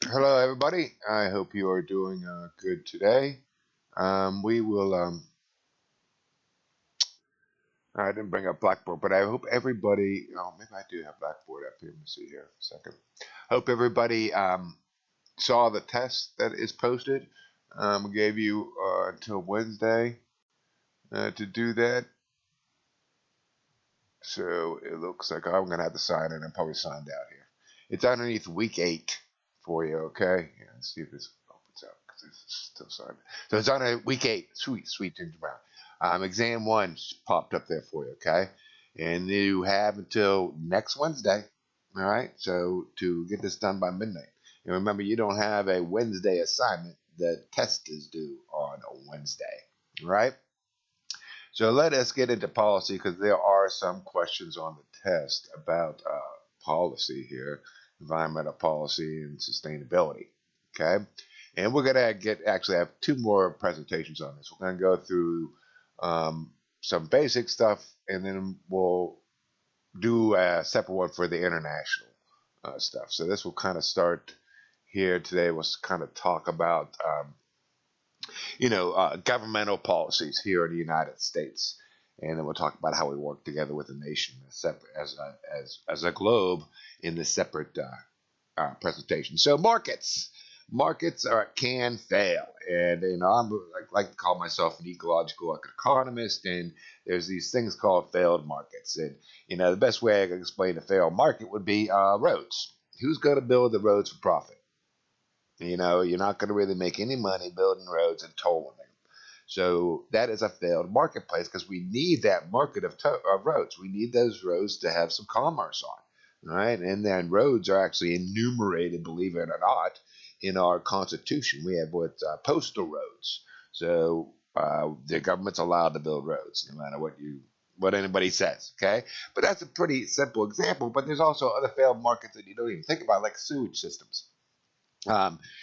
Hello, everybody. I hope you are doing good today. We will. I didn't bring up Blackboard, but I hope everybody. Oh, maybe I do have Blackboard up here. Let me see here for a second. Hope everybody saw the test that is posted. We gave you until Wednesday to do that. So it looks like I'm going to have to sign in. I'm probably signed out here. It's underneath week 8 for you, okay? Yeah, let's see if this opens up because it's still signed. So it's on week 8. Sweet, sweet Ginger Brown. Exam 1 popped up there for you, okay? And you have until next Wednesday, all right? So to get this done by midnight. And remember, you don't have a Wednesday assignment. The test is due on a Wednesday, all right? So let us get into policy because there are some questions on the test about policy here, environmental policy and sustainability. Okay, and we're gonna get actually have two more presentations on this. We're gonna go through some basic stuff, and then we'll do a separate one for the international stuff. So this will kind of start here today. We'll kind of talk about governmental policies here in the United States, and then we'll talk about how we work together with the nation as a globe in this separate presentation. So markets can fail, and I like to call myself an ecological economist, and there's these things called failed markets, and the best way I can explain a failed market would be roads. Who's going to build the roads for profit? You're not going to really make any money building roads and tolling them. So that is a failed marketplace because we need that market of roads. We need those roads to have some commerce on, right? And then roads are actually enumerated, believe it or not, in our Constitution. We have postal roads. So the government's allowed to build roads no matter what anybody says. Okay, but that's a pretty simple example. But there's also other failed markets that you don't even think about, like sewage systems.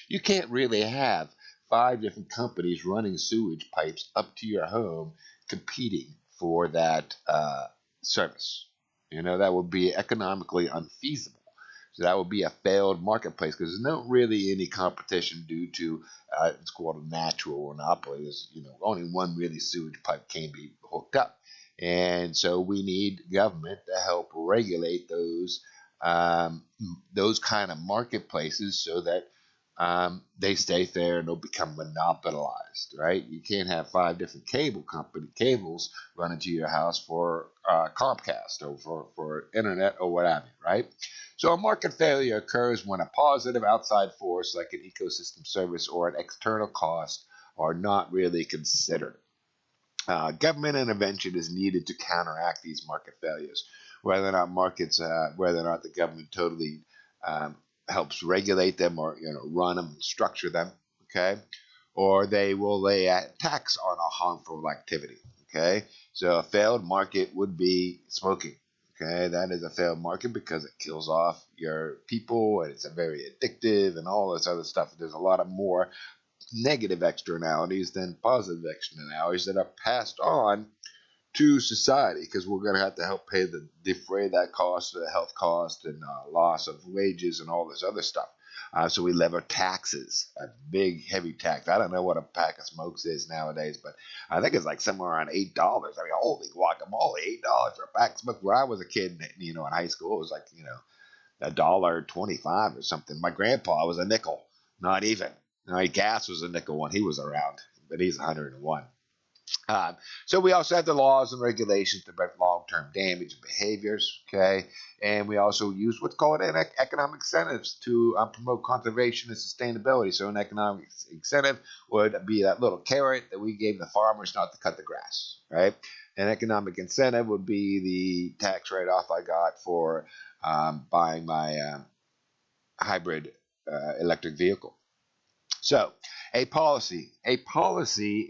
You can't really have 5 different companies running sewage pipes up to your home competing for that service. That would be economically unfeasible. So that would be a failed marketplace because there's not really any competition due to it's called a natural monopoly. There's only one really sewage pipe can be hooked up, and so we need government to help regulate those kind of marketplaces so that they stay fair and don't become monopolized, right? You can't have 5 different cables running to your house for Comcast or for internet or what have you, right? So a market failure occurs when a positive outside force like an ecosystem service or an external cost are not really considered. Government intervention is needed to counteract these market failures, whether or not the government totally um, helps regulate them or run them, and structure them, okay, or they will lay a tax on a harmful activity, okay. So a failed market would be smoking. Okay, that is a failed market because it kills off your people and it's a very addictive and all this other stuff. There's a lot of more negative externalities than positive externalities that are passed on to society because we're going to have to help defray that cost, the health cost, and loss of wages and all this other stuff. So we levy taxes, a big heavy tax. I don't know what a pack of smokes is nowadays, but I think it's like somewhere around $8. I mean, holy guacamole, $8 for a pack of smoke. Where I was a kid, in high school, it was like $1.25 or something. My grandpa was a nickel, not even. Gas was a nickel when he was around, but he's 101. So we also have the laws and regulations to prevent long-term damage behaviors. Okay, and we also use what's called economic incentives to promote conservation and sustainability. So an economic incentive would be that little carrot that we gave the farmers not to cut the grass, right? An economic incentive would be the tax write-off I got for buying my hybrid electric vehicle. So, a policy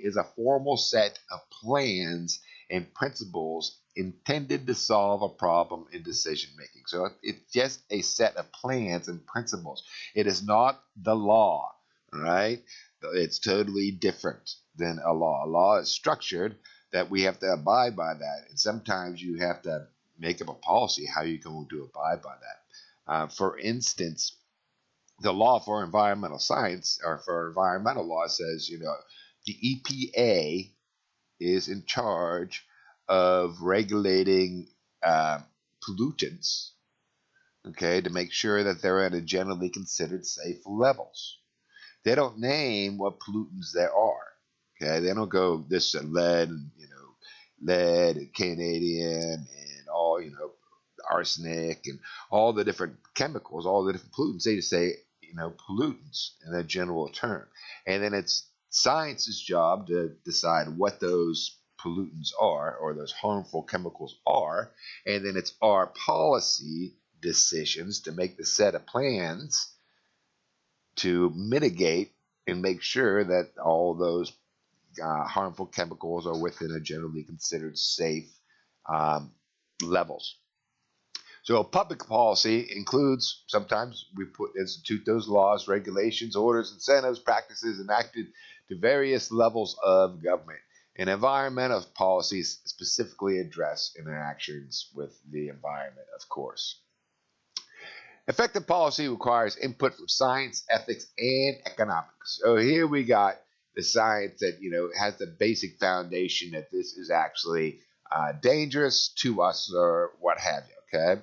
is a formal set of plans and principles intended to solve a problem in decision making. So, it's just a set of plans and principles. It is not the law, right? It's totally different than a law. A law is structured that we have to abide by that, and sometimes you have to make up a policy how you're going to abide by that. For instance, the law for environmental science or for environmental law says, the EPA is in charge of regulating uh, pollutants, okay, to make sure that they're at a generally considered safe levels. They don't name what pollutants there are. Okay, they don't go this lead, and lead and Canadian and all arsenic and all the different chemicals, all the different pollutants. They just say pollutants in a general term, and then it's science's job to decide what those pollutants are or those harmful chemicals are, and then it's our policy decisions to make the set of plans to mitigate and make sure that all those harmful chemicals are within a generally considered safe um, levels. So public policy includes sometimes we institute those laws, regulations, orders, incentives, practices enacted to various levels of government. And environmental policies specifically address interactions with the environment, of course. Effective policy requires input from science, ethics, and economics. So here we got the science that has the basic foundation that this is actually dangerous to us or what have you. Okay,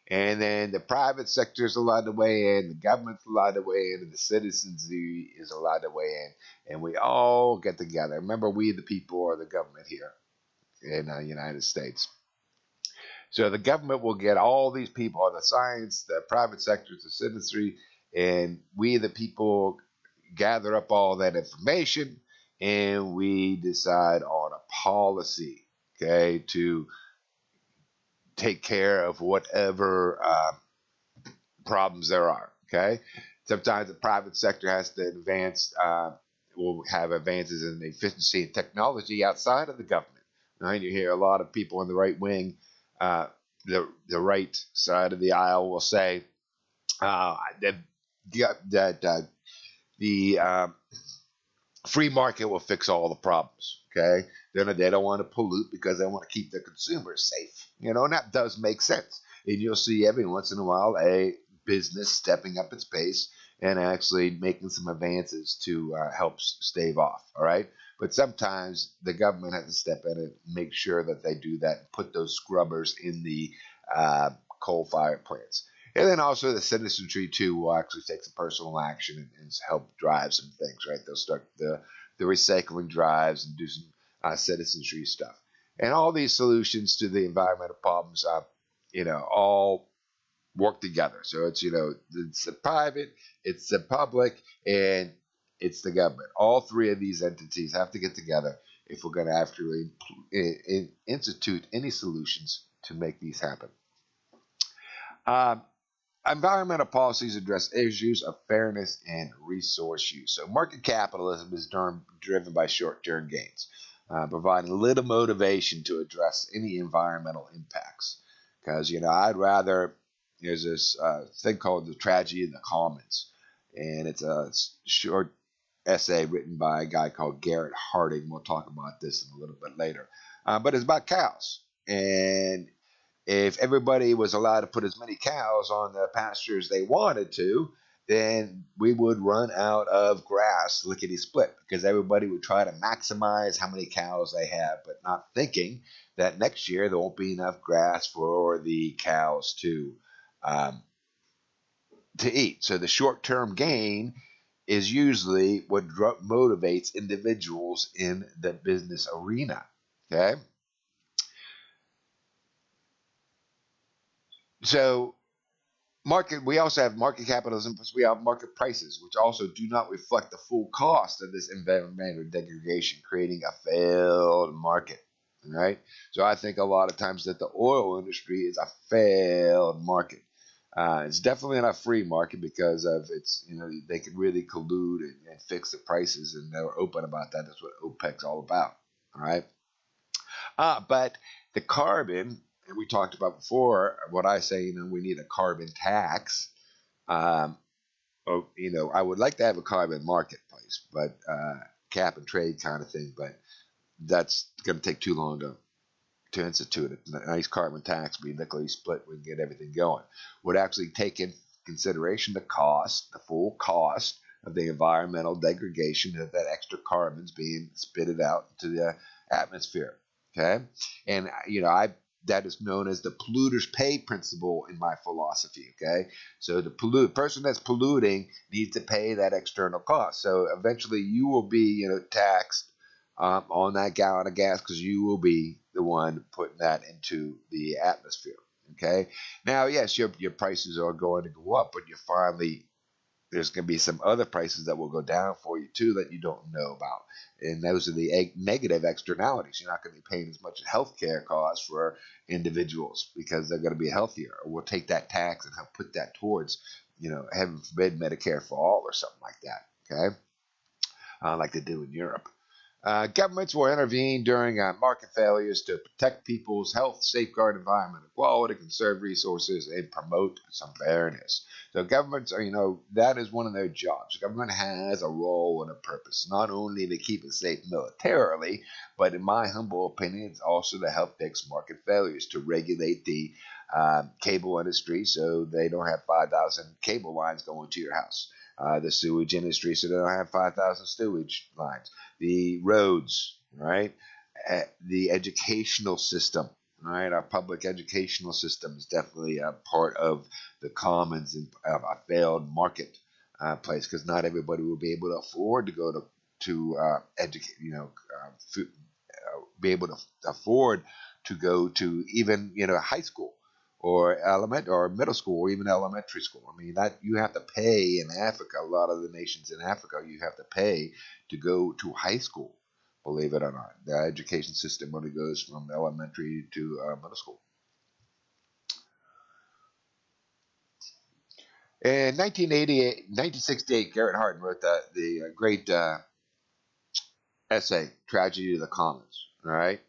and then the private sector is allowed to weigh in, the government's allowed to weigh in, and the citizens is allowed to weigh in, and we all get together. Remember, we the people are the government here in the United States. So the government will get all these people, the science, the private sectors, the citizenry, and we, the people, gather up all that information and we decide on a policy, okay, to take care of whatever problems there are, okay? Sometimes the private sector has to advance, will have advances in efficiency and technology outside of the government. Right? You hear a lot of people in the right wing, uh, the right side of the aisle will say that the free market will fix all the problems. Okay, they don't want to pollute because they want to keep their consumers safe. And that does make sense. And you'll see every once in a while a business stepping up its pace and actually making some advances to help stave off. All right. But sometimes the government has to step in and make sure that they do that and put those scrubbers in the coal-fired plants. And then also the citizenry too will actually take some personal action and help drive some things, right? They'll start the recycling drives and do some citizenry stuff. And all these solutions to the environmental problems, all work together. So it's the private, it's the public, and it's the government. All three of these entities have to get together if we're going to actually institute any solutions to make these happen. Um, Environmental policies address issues of fairness and resource use. So, market capitalism is driven by short term gains, providing little motivation to address any environmental impacts. Because, I'd rather, there's this thing called The Tragedy of the Commons, and it's a short essay written by a guy called Garrett Harding. We'll talk about this in a little bit later. But it's about cows. And if everybody was allowed to put as many cows on the pastures they wanted to, then we would run out of grass lickety split because everybody would try to maximize how many cows they have, but not thinking that next year there won't be enough grass for the cows um, to eat. So the short term gain is usually what motivates individuals in the business arena. Okay. So we also have market capitalism, plus we have market prices, which also do not reflect the full cost of this environmental degradation, creating a failed market. Right? So I think a lot of times that the oil industry is a failed market. It's definitely not a free market because of its, they could really collude and fix the prices, and they were open about that. That's what OPEC's all about. All right. But the carbon, and we talked about before, what I say, we need a carbon tax. Um, I would like to have a carbon marketplace, but cap and trade kind of thing. But that's going to take too long to institute it. A nice carbon tax, we lickety split, we can get everything going. Would actually take in consideration the full cost of the environmental degradation of that extra carbons being spitted out into the atmosphere. Okay, and I that is known as the polluter's pay principle in my philosophy. Okay, so the person that's polluting needs to pay that external cost. So eventually, you will be taxed on that gallon of gas because you will be the one putting that into the atmosphere. Okay. Now, yes, your prices are going to go up, but you're finally there's going to be some other prices that will go down for you too that you don't know about, and those are the negative externalities. You're not going to be paying as much healthcare costs for individuals because they're going to be healthier. Or we'll take that tax and help put that towards, heaven forbid, Medicare for all or something like that. Okay, like they do in Europe. Governments will intervene during market failures to protect people's health, safeguard environmental quality, conserve resources, and promote some fairness. So governments are, that is one of their jobs. Government has a role and a purpose, not only to keep us safe militarily, but in my humble opinion, it's also to help fix market failures, to regulate the cable industry so they don't have 5,000 cable lines going to your house. The sewage industry so they don't have 5,000 sewage lines. The roads, right? The educational system, right? Our public educational system is definitely a part of the commons of a failed market place because not everybody will be able to afford to go to educate, be able to afford to go to even high school or middle school or even elementary school. I mean that you have to pay in Africa. A lot of the nations in Africa, you have to pay to go to high school. Believe it or not, the education system only goes from elementary to middle school. In 1968, Garrett Hardin wrote the great essay, Tragedy of the Commons, all right?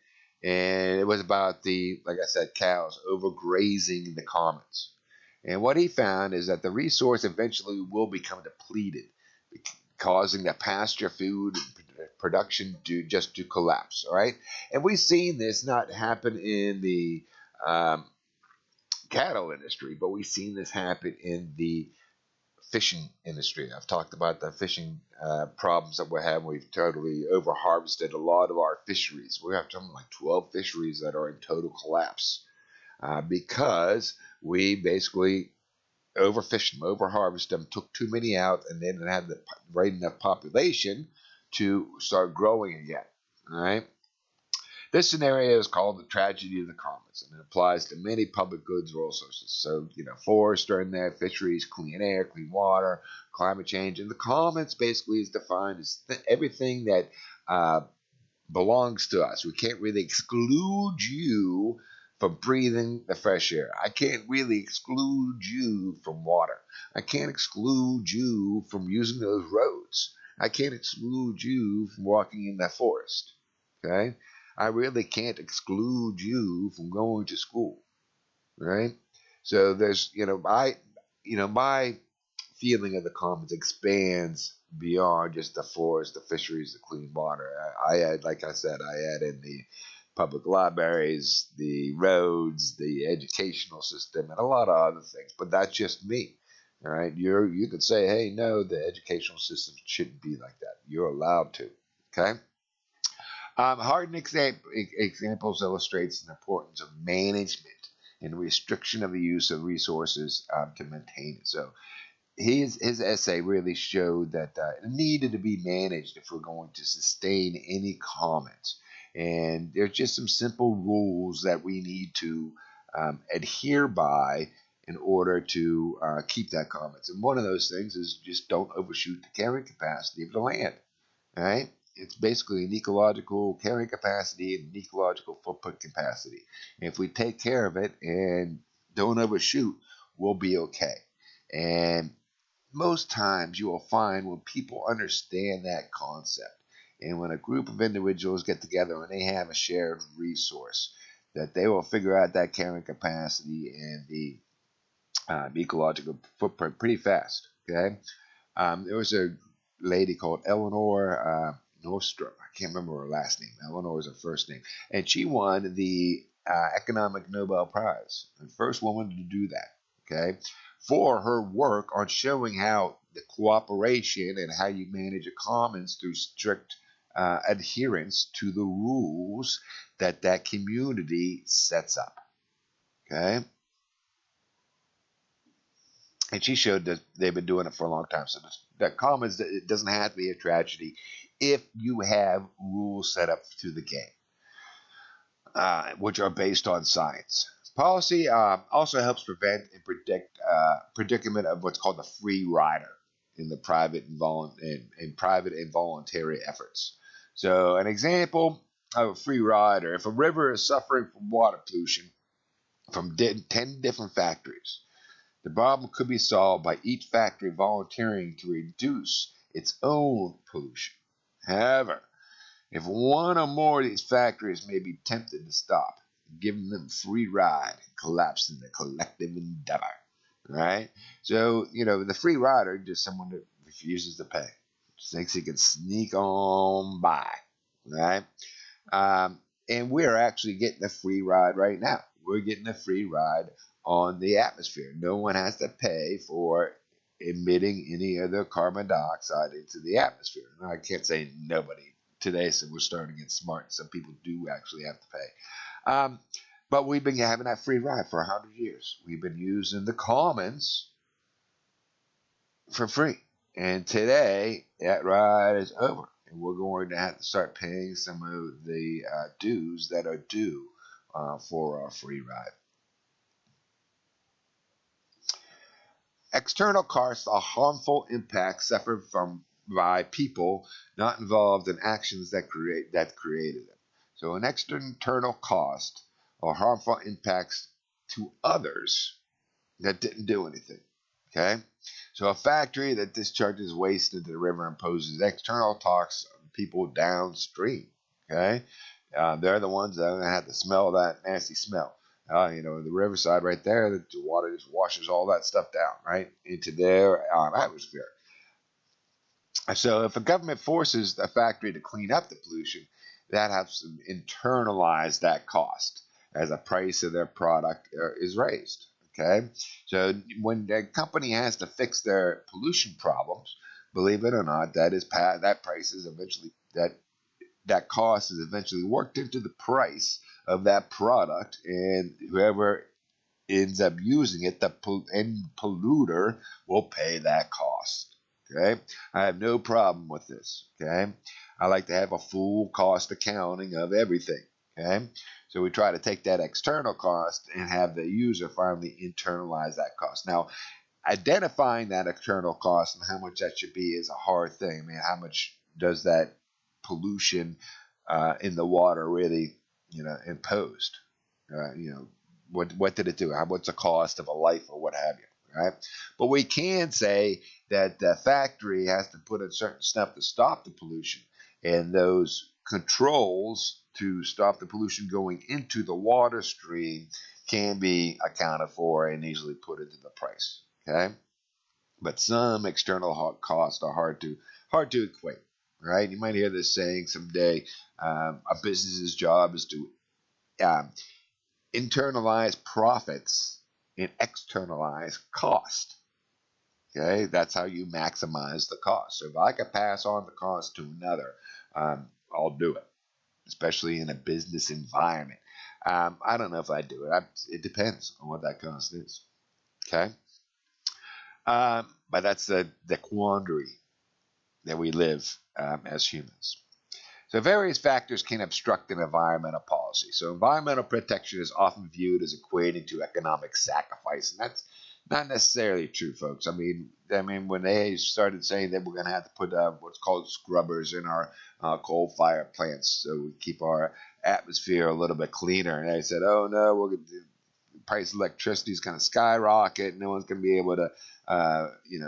And it was about like I said, cows overgrazing the commons. And what he found is that the resource eventually will become depleted, causing the pasture food production to collapse, all right? And we've seen this not happen in the um, cattle industry, but we've seen this happen in the fishing industry. I've talked about the fishing problems that we're having. We've totally over harvested a lot of our fisheries. We have something like 12 fisheries that are in total collapse because we basically overfished them, over harvested them, took too many out, and then didn't have the right enough population to start growing again. All right. This scenario is called the tragedy of the commons, and it applies to many public goods resources. So, forests are in there, fisheries, clean air, clean water, climate change, and the commons basically is defined as everything that belongs to us. We can't really exclude you from breathing the fresh air. I can't really exclude you from water. I can't exclude you from using those roads. I can't exclude you from walking in that forest. Okay? I really can't exclude you from going to school, right? So there's, my feeling of the commons expands beyond just the forest, the fisheries, the clean water. I add, like I said, I add in the public libraries, the roads, the educational system, and a lot of other things. But that's just me. All right, you could say, hey, no, the educational system shouldn't be like that. You're allowed to. Okay. Hardin examples illustrates the importance of management and restriction of the use of resources to maintain it. So his essay really showed that it needed to be managed if we're going to sustain any commons. And there's just some simple rules that we need to adhere by in order to keep that commons. And one of those things is just don't overshoot the carrying capacity of the land. All right? It's basically an ecological carrying capacity and an ecological footprint capacity. And if we take care of it and don't overshoot, we'll be okay. And most times you will find when people understand that concept and when a group of individuals get together and they have a shared resource, that they will figure out that carrying capacity and the ecological footprint pretty fast. Okay. There was a lady called Eleanor Nordstrom. I can't remember her last name. Eleanor is her first name. And she won the Economic Nobel Prize. The first woman to do that. Okay. for her work on showing how the cooperation and how you manage a commons through strict adherence to the rules that that community sets up. Okay. And she showed that they've been doing it for a long time. So that commons, it doesn't have to be a tragedy if you have rules set up to the game, which are based on science. Policy also helps prevent and predict predicament of what's called the free rider in the private and voluntary efforts. So an example of a free rider: if a river is suffering from water pollution from 10 different factories, the problem could be solved by each factory volunteering to reduce its own pollution. However, if one or more of these factories may be tempted to stop, giving them free ride and collapsing the collective endeavor. Right? So, the free rider is just someone that refuses to pay. Just thinks he can sneak on by. Right? And we're actually getting a free ride right now. We're getting a free ride on the atmosphere. No one has to pay for emitting any other carbon dioxide into the atmosphere. Now, I can't say nobody today, so we're starting to get smart. Some people do actually have to pay. But we've been having that free ride for 100 years. We've been using the commons for free. And today, that ride is over. And we're going to have to start paying some of the dues that are due for our free ride. External costs are harmful impacts suffered from by people not involved in actions that created them. So an external cost are harmful impacts to others that didn't do anything. Okay? So a factory that discharges waste into the river imposes external costs on people downstream. Okay? They're the ones that are going to have to smell that nasty smell. The riverside right there, the water just washes all that stuff down, right, into their atmosphere. So if a government forces a factory to clean up the pollution, that helps them internalize that cost as the price of their product is raised. Okay, so when the company has to fix their pollution problems, believe it or not, that price is eventually that cost is eventually worked into the price of that product, and whoever ends up using it, the end polluter, will pay that cost. Okay, I have no problem with this. Okay, I like to have a full cost accounting of everything. Okay, so we try to take that external cost and have the user finally internalize that cost. Now, identifying that external cost and how much that should be is a hard thing. I mean, how much does that pollution in the water really, imposed? What did it do? What's the cost of a life or what have you, right? But we can say that the factory has to put in certain stuff to stop the pollution, and those controls to stop the pollution going into the water stream can be accounted for and easily put into the price. Okay, but some external costs are hard to equate. Right? You might hear this saying someday. A business's job is to internalize profits and externalize cost. Okay, that's how you maximize the cost. So if I could pass on the cost to another, I'll do it, especially in a business environment. I don't know if I do it. It depends on what that cost is. Okay, but that's the quandary that we live as humans. So various factors can obstruct an environmental policy. So environmental protection is often viewed as equating to economic sacrifice, and that's not necessarily true, folks. I mean, when they started saying that we're going to have to put what's called scrubbers in our coal-fired plants so we keep our atmosphere a little bit cleaner, and they said, "Oh no, the price of electricity is going to skyrocket. No one's going to be able to,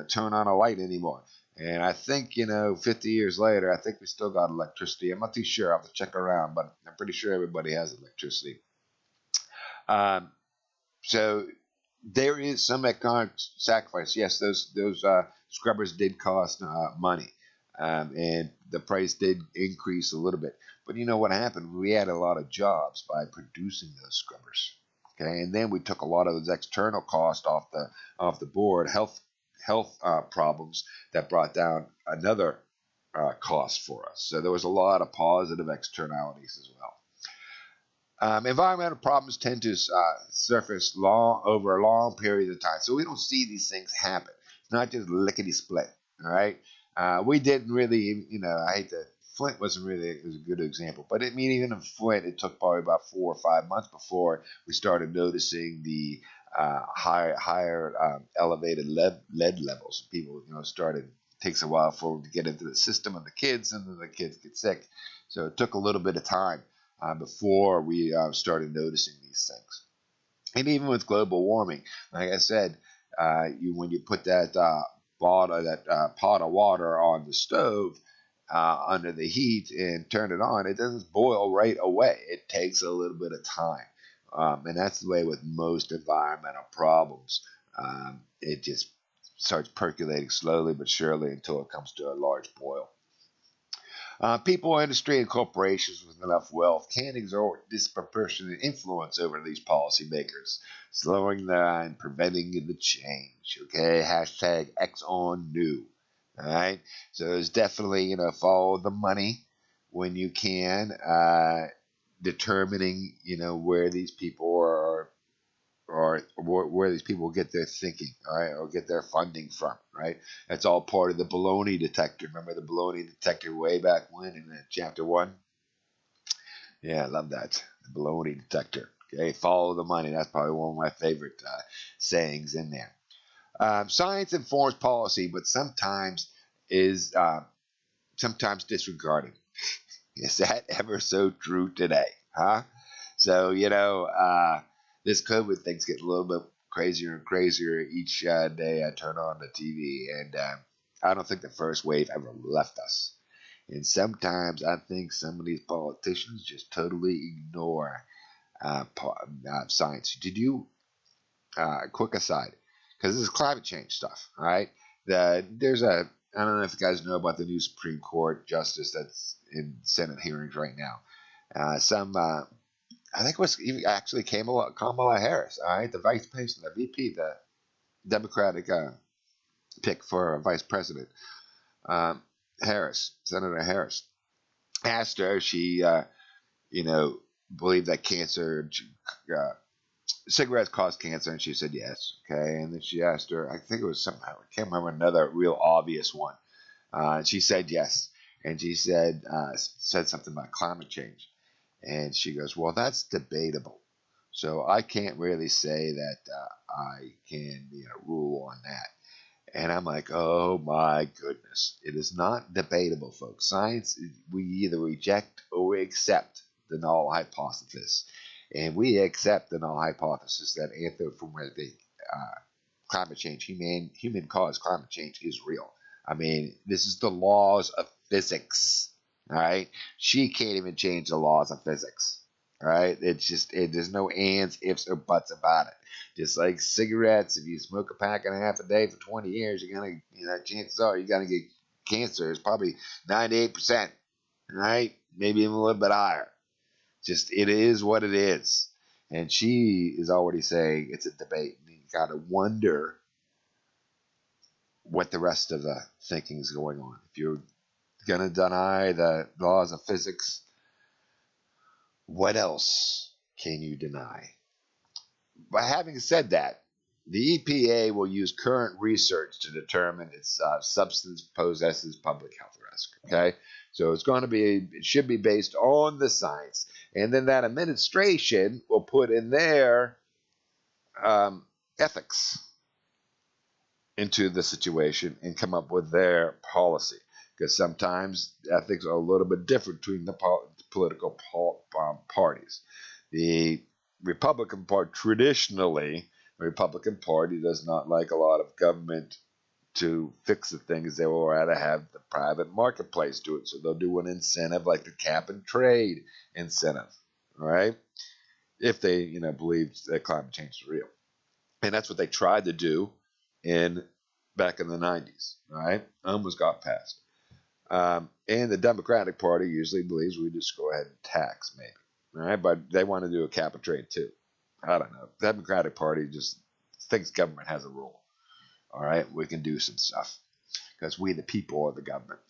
turn on a light anymore." And I think, 50 years later, I think we still got electricity. I'm not too sure. I'll have to check around, but I'm pretty sure everybody has electricity. So there is some economic sacrifice. Yes, those scrubbers did cost money, and the price did increase a little bit. But you know what happened? We had a lot of jobs by producing those scrubbers. Okay, and then we took a lot of those external costs off the board, health problems that brought down another cost for us. So there was a lot of positive externalities as well. Environmental problems tend to surface over a long period of time, so we don't see these things happen. It's not just lickety split. All right, we didn't really, I hate to. Flint wasn't really a good example, but even in Flint, it took probably about 4 or 5 months before we started noticing the higher elevated lead levels. People, started. Takes a while for them to get into the system of the kids, and then the kids get sick. So it took a little bit of time before we started noticing these things. And even with global warming, like I said, when you put that pot of water on the stove under the heat and turn it on, it doesn't boil right away. It takes a little bit of time. And that's the way with most environmental problems. It just starts percolating slowly but surely until it comes to a large boil. People, industry, and corporations with enough wealth can exert disproportionate influence over these policymakers, slowing down and preventing the change. Okay, hashtag Exxon New. All right, so it's definitely follow the money when you can, determining where these people are or where these people get their thinking, all right, or get their funding from, right? That's all part of the baloney detector. Remember the baloney detector way back when in chapter 1? Yeah, I love that. The baloney detector. Okay, follow the money. That's probably one of my favorite sayings in there. Science informs policy, but sometimes is sometimes disregarded. Is that ever so true today? Huh? So, this COVID thing's getting a little bit crazier and crazier each day I turn on the TV. And I don't think the first wave ever left us. And sometimes I think some of these politicians just totally ignore science. Did you, quick aside, because this is climate change stuff, all right? I don't know if you guys know about the new Supreme Court justice that's in Senate hearings right now. I think it was actually Kamala Harris, all right, the vice president, the VP, the Democratic pick for vice president. Senator Harris, asked her, she, believed that cigarettes cause cancer, and she said yes. Okay, and then she asked her, I think it was somehow, I can't remember another real obvious one. She said yes, and she said something about climate change. And she goes, well, that's debatable. So I can't really say that I can rule on that. And I'm like, oh my goodness. It is not debatable, folks. Science, we either reject or we accept the null hypothesis. And we accept the null hypothesis that anthropomorphic climate change, human caused climate change is real. I mean, this is the laws of physics. All right, she can't even change the laws of physics. All right, there's no ands, ifs, or buts about it. Just like cigarettes, if you smoke a pack and a half a day for 20 years, you're gonna, chances are you're gonna get cancer. It's probably 98%. All right, maybe even a little bit higher. Just it is what it is, and she is already saying it's a debate. You gotta wonder what the rest of the thinking is going on. If you're going to deny the laws of physics, what else can you deny? But having said that, the EPA will use current research to determine its substance possesses public health risk. Okay, so it should be based on the science, and then that administration will put in their ethics into the situation and come up with their policy. Because sometimes ethics are a little bit different between the political parties. The Republican Party, traditionally, the Republican Party does not like a lot of government to fix the things. They will rather have the private marketplace do it. So they'll do an incentive like the cap and trade incentive, right? If they, believe that climate change is real. And that's what they tried to do back in the 90s, right? Almost got passed. And the Democratic Party usually believes we just go ahead and tax, maybe. All right, but they want to do a cap and trade too. I don't know. The Democratic Party just thinks government has a rule. All right, we can do some stuff because we, the people, are the government.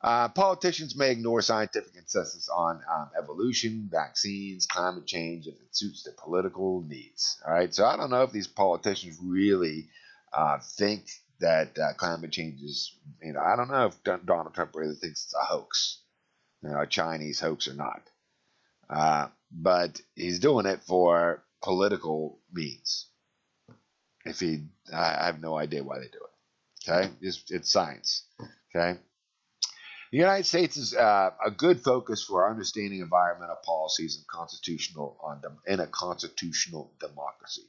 Politicians may ignore scientific consensus on evolution, vaccines, climate change if it suits their political needs. All right, so I don't know if these politicians really think that climate change is, I don't know if Donald Trump really thinks it's a hoax, a Chinese hoax or not. But he's doing it for political means. I have no idea why they do it. Okay, it's science. Okay, the United States is a good focus for understanding environmental policies and in a constitutional democracy.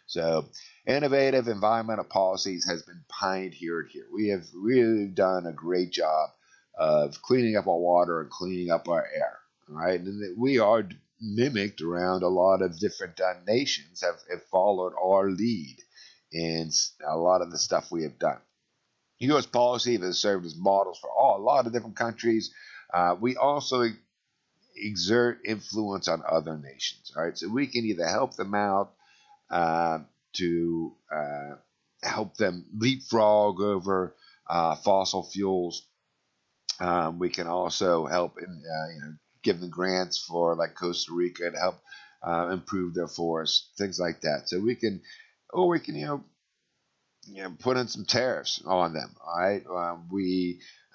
So, innovative environmental policies has been pioneered here. We have really done a great job of cleaning up our water and cleaning up our air. All right, and we are mimicked around a lot of different nations have followed our lead in a lot of the stuff we have done. U.S. policy has served as models for a lot of different countries. We also exert influence on other nations. All right, so we can either help them out uh, to help them leapfrog over fossil fuels. We can also help in give them grants for like Costa Rica to help improve their forests, things like that. So we can put in some tariffs on them. All right,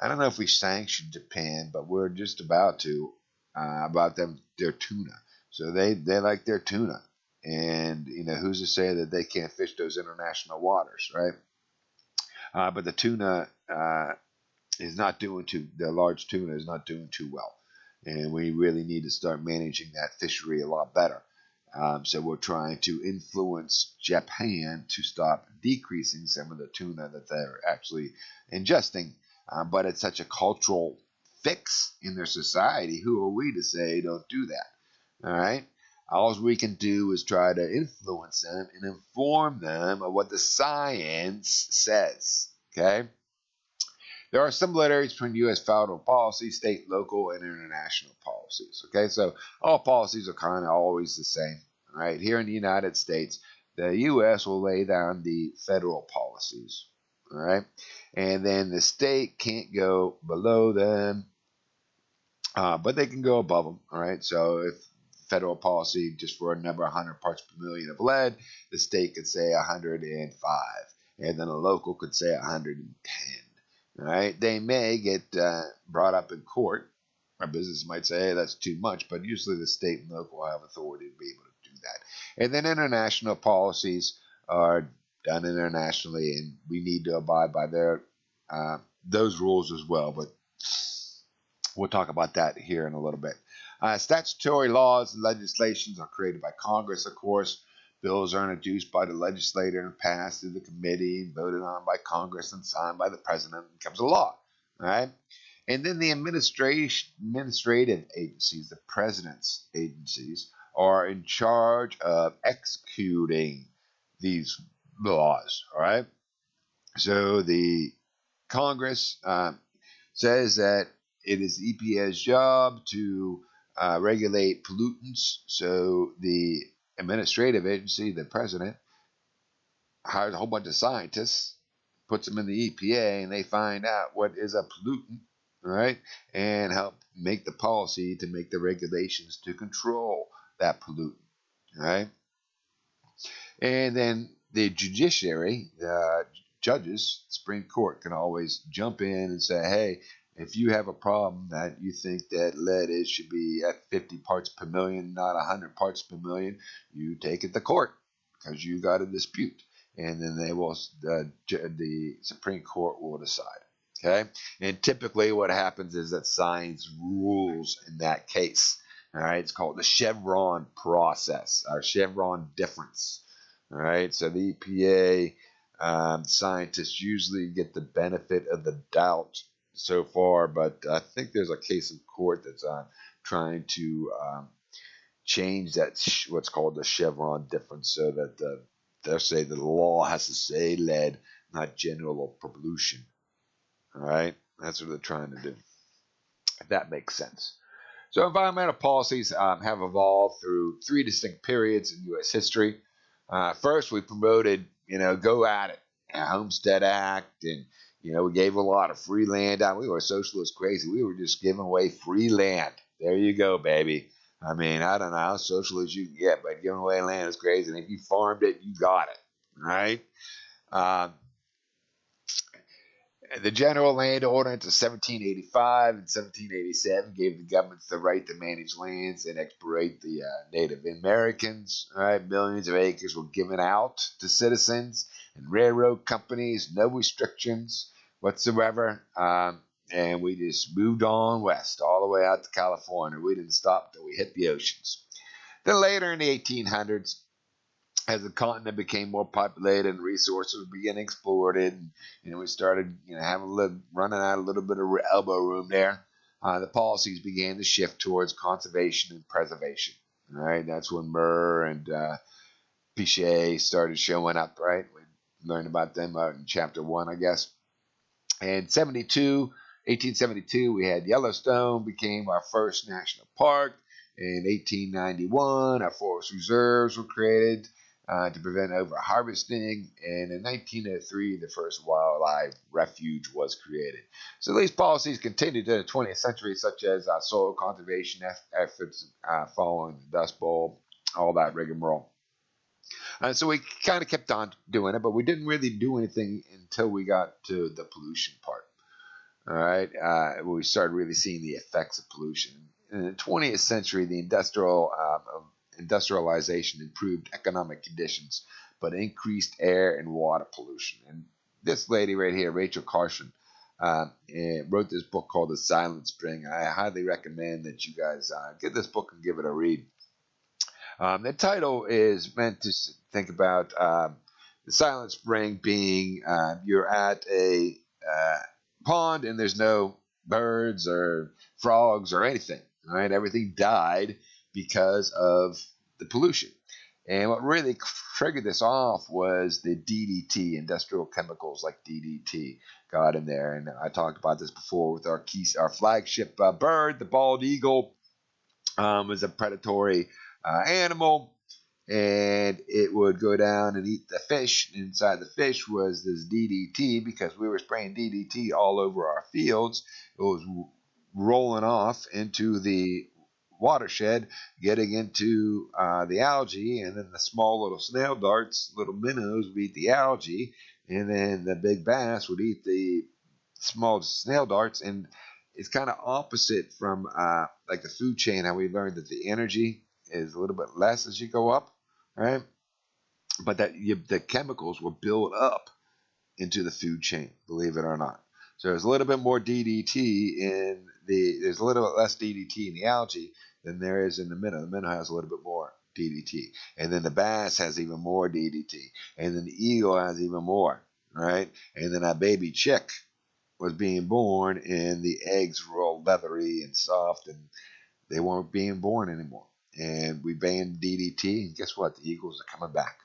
I don't know if we sanctioned Japan, but we're just about to about their tuna. So they like their tuna, and who's to say that they can't fish those international waters, right? But the tuna is not doing too. The large tuna is not doing too well, and we really need to start managing that fishery a lot better. So we're trying to influence Japan to stop decreasing some of the tuna that they're actually ingesting. But it's such a cultural fix in their society. Who are we to say don't do that? All right. All we can do is try to influence them and inform them of what the science says. Okay. There are similarities between U.S. federal policy, state, local, and international policies. Okay, so all policies are kind of always the same. Right here in the United States, the U.S. will lay down the federal policies. All right, and then the state can't go below them, but they can go above them. All right, so if federal policy just for a number 100 parts per million of lead, the state could say 105, and then a local could say 110. All right, they may get brought up in court. Our business might say, hey, that's too much, but usually the state and local have authority to be able to do that. And then international policies are done internationally, and we need to abide by those rules as well. But we'll talk about that here in a little bit. Statutory laws and legislations are created by Congress, of course. Bills are introduced by the legislature and passed through the committee and voted on by Congress and signed by the president and becomes a law. All right. And then the administrative agencies, the president's agencies, are in charge of executing these laws. All right. So the Congress says that it is EPA's job to regulate pollutants. So the administrative agency, the president, hires a whole bunch of scientists, puts them in the EPA, and they find out what is a pollutant, right? And help make the policy to make the regulations to control that pollutant, right? And then the judiciary, the judges, Supreme Court can always jump in and say, hey, if you have a problem that you think that lead should be at 50 parts per million, not 100 parts per million, you take it to court because you got a dispute. And then the Supreme Court will decide. Okay. And typically what happens is that science rules in that case. All right. It's called the Chevron process or Chevron difference. All right. So the EPA scientists usually get the benefit of the doubt so far, but I think there's a case in court that's trying to change that what's called the Chevron difference, so that they'll say the law has to say lead, not general pollution. All right, that's what they're trying to do. If that makes sense. So environmental policies have evolved through three distinct periods in U.S. history. First, we promoted, go at it, Homestead Act, and we gave a lot of free land out. We were socialist crazy. We were just giving away free land. There you go, baby. I mean, I don't know how socialist you can get, but giving away land is crazy. And if you farmed it, you got it, right? Um, the General Land Ordinance of 1785 and 1787 gave the governments the right to manage lands and exploit the Native Americans. All right, millions of acres were given out to citizens and railroad companies, no restrictions whatsoever. And we just moved on west, all the way out to California. We didn't stop till we hit the oceans. Then later in the 1800s, as the continent became more populated and resources began exploited, and we started, running out a little bit of elbow room there, the policies began to shift towards conservation and preservation. All right, that's when Murr and Pichet started showing up. Right, we learned about them in chapter 1, I guess. And 1872, we had Yellowstone became our first national park. In 1891, our forest reserves were created to prevent overharvesting. And in 1903, the first wildlife refuge was created. So these policies continued in the 20th century, such as soil conservation efforts following the Dust Bowl, all that rigmarole. So we kind of kept on doing it, but we didn't really do anything until we got to the pollution part. All right, we started really seeing the effects of pollution. In the 20th century, the industrialization improved economic conditions, but increased air and water pollution. And this lady right here, Rachel Carson, wrote this book called The Silent Spring. I highly recommend that you guys get this book and give it a read. The title is meant to think about the Silent Spring being you're at a pond and there's no birds or frogs or anything. Right, everything died because of the pollution. And what really triggered this off was the DDT, industrial chemicals like DDT, got in there. And I talked about this before with our flagship bird, the bald eagle, was a predatory animal, and it would go down and eat the fish. Inside the fish was this DDT. Because we were spraying DDT all over our fields, it was rolling off into the watershed, getting into the algae, and then the small little snail darts, little minnows, would eat the algae, and then the big bass would eat the small snail darts. And it's kind of opposite from like the food chain, how we learned that the energy is a little bit less as you go up, right? But that the chemicals will build up into the food chain, believe it or not. So there's a little bit more DDT there's a little bit less DDT in the algae than there is in the minnow. The minnow has a little bit more DDT, and then the bass has even more DDT, and then the eagle has even more, right? And then a baby chick was being born, and the eggs were all leathery and soft, and they weren't being born anymore. And we banned DDT, and guess what? The eagles are coming back.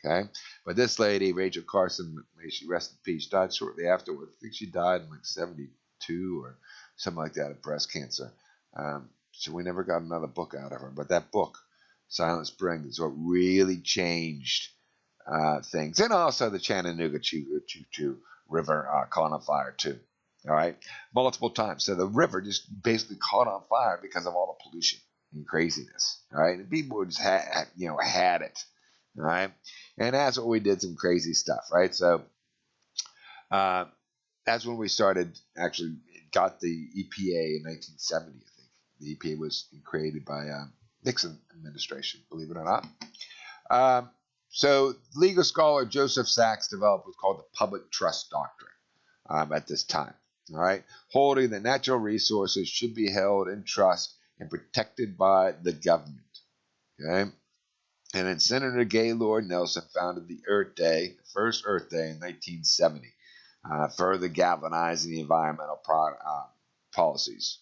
Okay, but this lady, Rachel Carson, may she rest in peace, died shortly afterwards. I think she died in like 72 or something like that of breast cancer. So we never got another book out of her. But that book, Silent Spring, is what really changed things. And also the Chattanooga Choo River caught on fire too. All right, multiple times. So the river just basically caught on fire because of all the pollution and craziness. All right, and people just had it. All right, and that's what we did, some crazy stuff. Right, so that's when we started. Actually, got the EPA in 1970. I think the EPA was created by Nixon administration. Believe it or not. So legal scholar Joseph Sachs developed what's called the public trust doctrine at this time. All right, holding that natural resources should be held in trust and protected by the government. Okay, and then Senator Gaylord Nelson founded the Earth Day, the first Earth Day in 1970, further galvanizing the environmental policies.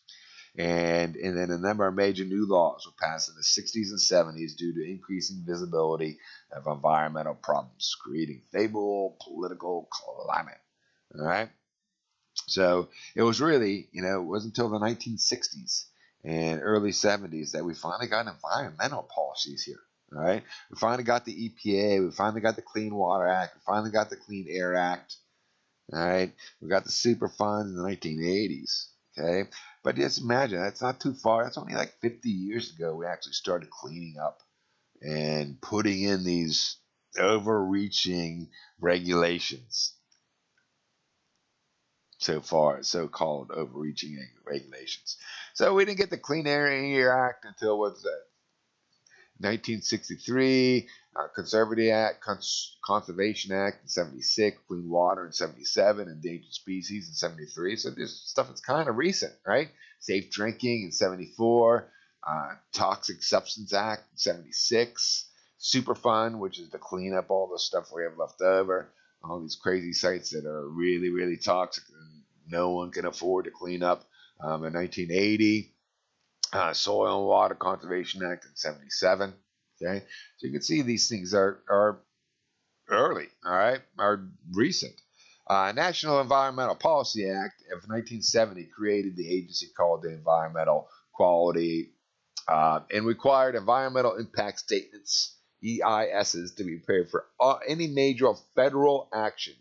And then a number of major new laws were passed in the 60s and 70s due to increasing visibility of environmental problems, creating favorable political climate. All right. So it was really, it wasn't until the 1960s and early 70s that we finally got environmental policies here. Right? We finally got the EPA. We finally got the Clean Water Act. We finally got the Clean Air Act. All right, we got the Superfund in the 1980s. Okay, but just imagine that's not too far. That's only like 50 years ago we actually started cleaning up and putting in these overreaching regulations. So far, so-called overreaching regulations. So we didn't get the Clean Air Act until what's that? 1963, Conservative Act, Conservation Act in 76, Clean Water in 77, Endangered Species in 73. So this stuff is kind of recent, right? Safe Drinking in 74, Toxic Substance Act in 76, Superfund, which is to clean up all the stuff we have left over, all these crazy sites that are really, really toxic and no one can afford to clean up in 1980. Soil and Water Conservation Act in 77. Okay, so you can see these things are early, all right, are recent. National Environmental Policy Act of 1970 created the agency called the Environmental Quality and required environmental impact statements, EISs, to be prepared for any major federal action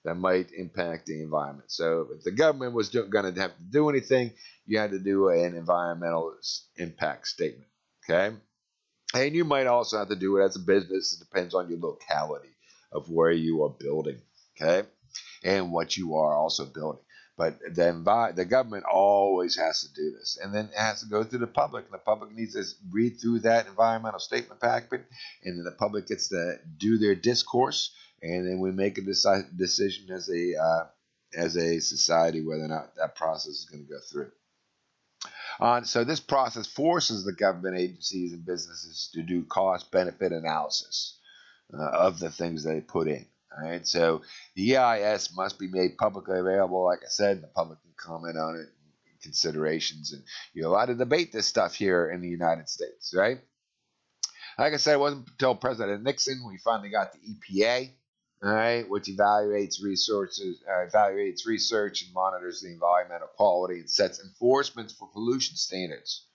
that might impact the environment. So if the government was going to have to do anything, you had to do an environmental impact statement. Okay, and you might also have to do it as a business. It depends on your locality of where you are building. Okay, and what you are also building. But the government always has to do this, and then it has to go through the public. And the public needs to read through that environmental statement packet, and then the public gets to do their discourse, and then we make a decision as a society whether or not that process is going to go through. So this process forces the government agencies and businesses to do cost-benefit analysis of the things they put in. All right, so the EIS must be made publicly available. Like I said, and the public can comment on it, and considerations, and you're allowed to debate this stuff here in the United States, right? Like I said, it wasn't until President Nixon we finally got the EPA, all right, which evaluates research and monitors the environmental quality and sets enforcements for pollution standards.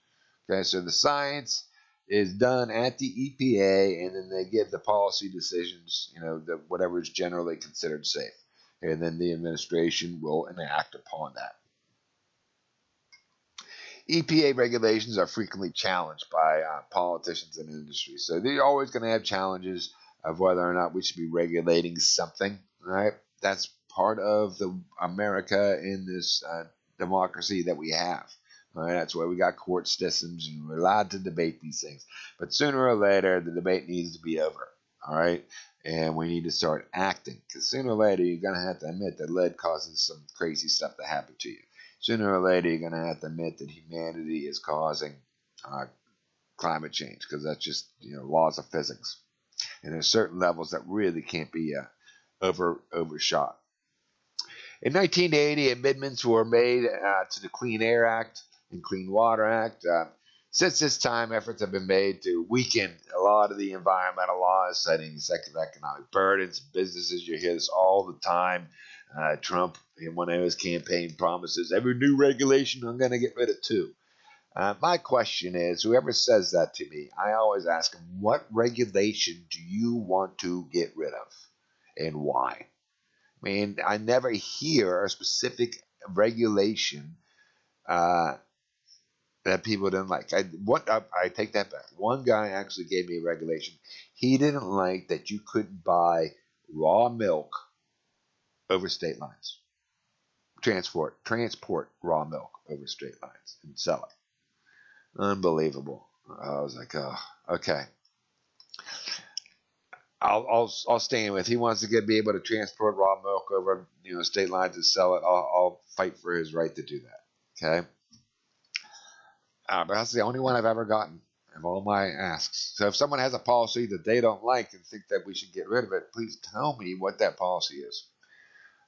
Okay, so the science is done at the EPA, and then they give the policy decisions, whatever is generally considered safe, and then the administration will enact upon that. EPA regulations are frequently challenged by politicians and industry, so they're always going to have challenges of whether or not we should be regulating something. Right? That's part of the America in this democracy that we have. Right? That's why we got court systems, and we're allowed to debate these things. But sooner or later, the debate needs to be over. All right, and we need to start acting, because sooner or later you're going to have to admit that lead causes some crazy stuff to happen to you. Sooner or later you're going to have to admit that humanity is causing climate change, because that's just laws of physics, and there's certain levels that really can't be overshot. In 1980, amendments were made to the Clean Air Act and Clean Water Act. Since this time, efforts have been made to weaken a lot of the environmental laws, setting excessive economic burdens. Businesses, you hear this all the time. Trump, in one of his campaign promises, every new regulation I'm going to get rid of too. My question is, whoever says that to me, I always ask them, what regulation do you want to get rid of and why? I mean, I never hear a specific regulation that people didn't like. I take that back. One guy actually gave me a regulation. He didn't like that you couldn't buy raw milk over state lines. Transport raw milk over state lines and sell it. Unbelievable. I was like, oh, okay. I'll stand with. He wants to be able to transport raw milk over state lines and sell it. I'll fight for his right to do that. Okay. But that's the only one I've ever gotten of all my asks. So if someone has a policy that they don't like and think that we should get rid of it, please tell me what that policy is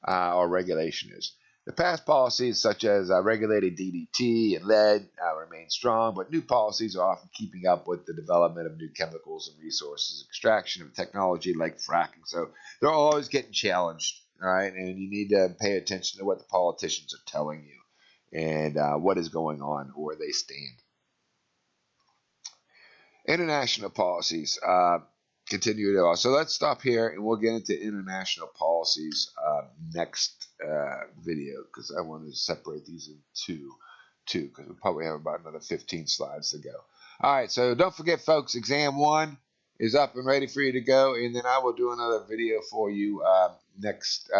or regulation is. The past policies, such as regulating DDT and lead, remain strong, but new policies are often keeping up with the development of new chemicals and resources, extraction of technology like fracking. So they're always getting challenged, all right? And you need to pay attention to what the politicians are telling you and what is going on or where they stand. International policies. Continue to. So let's stop here and we'll get into international policies next video because I want to separate these into two because we probably have about another 15 slides to go. All right, so don't forget, folks, exam 1 is up and ready for you to go, and then I will do another video for you next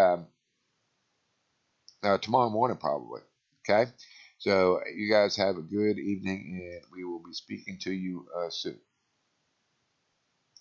tomorrow morning probably. Okay, so you guys have a good evening, and we will be speaking to you soon.